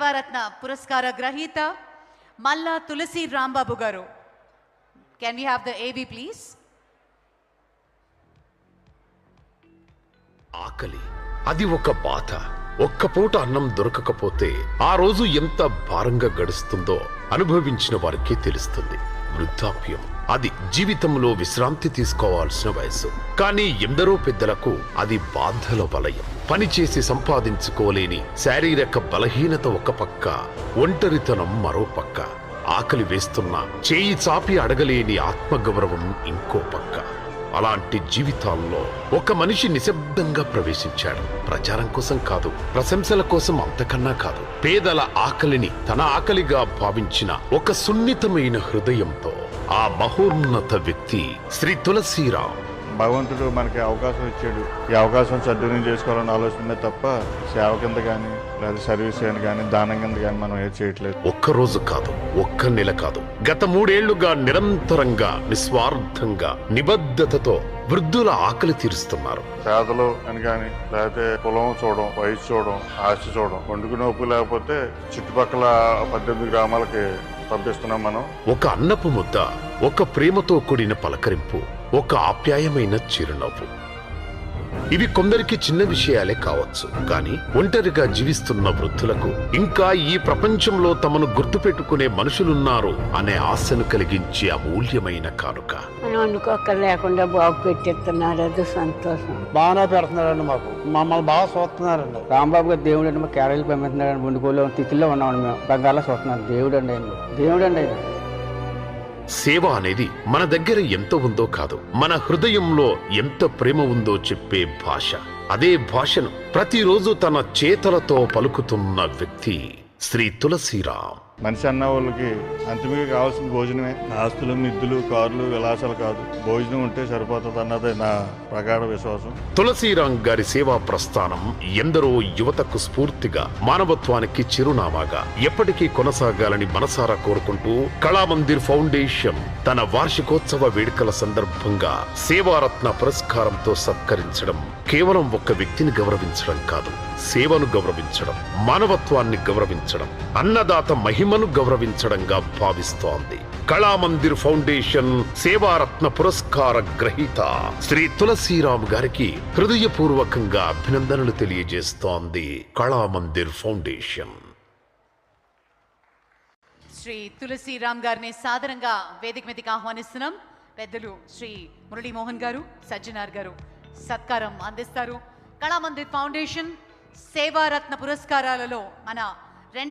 సేవారత్న పురస్కార గ్రహీత మల్లా తులసి రాంబాబు గారు. కెన్ వి హ్యావ్ ద ఏవి ప్లీజ్? ఆకలి అది ఒక బాధ. ఒక్క పూట అన్నం దొరకకపోతే ఆ రోజు ఎంత భారంగా గడుస్తుందో అనుభవించిన వారికే తెలుస్తుంది. వృద్ధాప్యం అది జీవితంలో విశ్రాంతి తీసుకోవాల్సిన వయసు. కానీ ఎందరో పెద్దలకు అది బాధల వలయం. పనిచేసి సంపాదించుకోలేని శారీరక బలహీనత ఒక పక్క, ఒంటరితనం మరో పక్క, ఆకలి వేస్తున్నా చేయి చాపి అడగలేని ఆత్మగౌరవం ఇంకో పక్క. అలాంటి జీవితాల్లో ఒక మనిషి నిశ్శబ్దంగా ప్రవేశించాడు. ప్రచారం కోసం కాదు, ప్రశంసల కోసం అంతకన్నా కాదు. పేదల ఆకలిని తన ఆకలిగా భావించిన ఒక సున్నితమైన హృదయంతో ఆ మహోన్నత వ్యక్తి శ్రీ తులసీరాం. భగవంతుడు మనకి అవకాశం ఇచ్చాడు. ఈ అవకాశం సద్వినియోగం చేసుకోవాలని ఆలోచనే తప్ప సేవ కింద కానీ లేదా సర్వీస్ అని కానీ దానం కింద కానీ మనం ఏం చేయట్లేదు. ఒక్క రోజు కాదు, ఒక్క నెల కాదు, గత 3 ఏళ్లుగా నిరంతరంగా నిస్వార్థంగా నిబద్ధతతో వృద్ధుల ఆకలి తీరుస్తున్నారు. పేదలు అని కానీ లేకపోతే కులం చూడడం, వయసు చూడడం, ఆస్తి చూడడం, వండుకునే ఒప్పు లేకపోతే చుట్టుపక్కల 18 గ్రామాలకి పంపిస్తున్నాం మనం. ఒక అన్నపు ముద్ద, ఒక ప్రేమతో కూడిన పలకరింపు, ఒక ఆప్యాయమైన చిరునవ్వు. ఇవి కొందరికి చిన్న విషయాలే కావచ్చు, కానీ ఒంటరిగా జీవిస్తున్న వృద్ధులకు ఇంకా ఈ ప్రపంచంలో తమను గుర్తుపెట్టుకునే మనుషులున్నారు అనే ఆశను కలిగించే అమూల్యమైన కానుక. అనుకోక లేకుండా బాగు పెట్టిస్తున్నారు, అది సంతోషం. బాగానే పెడుతున్నారండి, మాకు మమ్మల్ని బాగా చూస్తున్నారండి. రాంబాబు గారు దేవుడు అండి, మా కేరళకి పంపిస్తున్నారండి. ముందుకోలో తిథిలో ఉన్నామండి, మేము బంగాళా చూస్తున్నాం. దేవుడు అండి ఆయన, దేవుడు అండి ఆయన. సేవ అనేది మన దగ్గర ఎంత ఉందో కాదు, మన హృదయంలో ఎంత ప్రేమ ఉందో చెప్పే భాష. అదే భాషను ప్రతిరోజు తన చేతలతో పలుకుతున్న వ్యక్తి శ్రీ తులసీరాం. మనిషి అన్న వాళ్ళకి అంతిమంగా కావాల్సిన భోజనమే. ఆస్తులు, మిద్దులు, కార్లు, విలాసాలు కాదు, భోజనం ఉంటే సరిపోతుంది అన్నదే నా ప్రగాఢ విశ్వాసం. తులసీరాం గారి సేవా ప్రస్థానం ఎందరో యువతకు స్ఫూర్తిగా, మానవత్వానికి చిరునామాగా ఎప్పటికీ కొనసాగాలని మనసారా కోరుకుంటూ కళామందిర్ ఫౌండేషన్ తన వార్షికోత్సవ వేడుకల సందర్భంగా సేవారత్న పురస్కారంతో సత్కరించడం కేవలం ఒక్క వ్యక్తిని గౌరవించడం కాదు, సేవను గౌరవించడం, మానవత్వాన్ని గౌరవించడం, అన్నదాత మహిమను గౌరవించడంగా భావిస్తోంది. కళామందిర్ ఫౌండేషన్ సేవారత్న పురస్కార గ్రహీత శ్రీ తులసీరాం గారికి హృదయపూర్వకంగా అభినందనలు తెలియజేస్తోంది కళామందిర్ ఫౌండేషన్. శ్రీ తులసీరాం గారిని సాదరంగా వేదిక మీదకి ఆహ్వానిస్తున్నాం. పెద్దలు శ్రీ మురళీమోహన్ గారు, సజ్జనార్ గారు సత్కారం అందిస్తారు. కళామందిర్ ఫౌండేషన్ సేవారత్న పురస్కారాలలో మన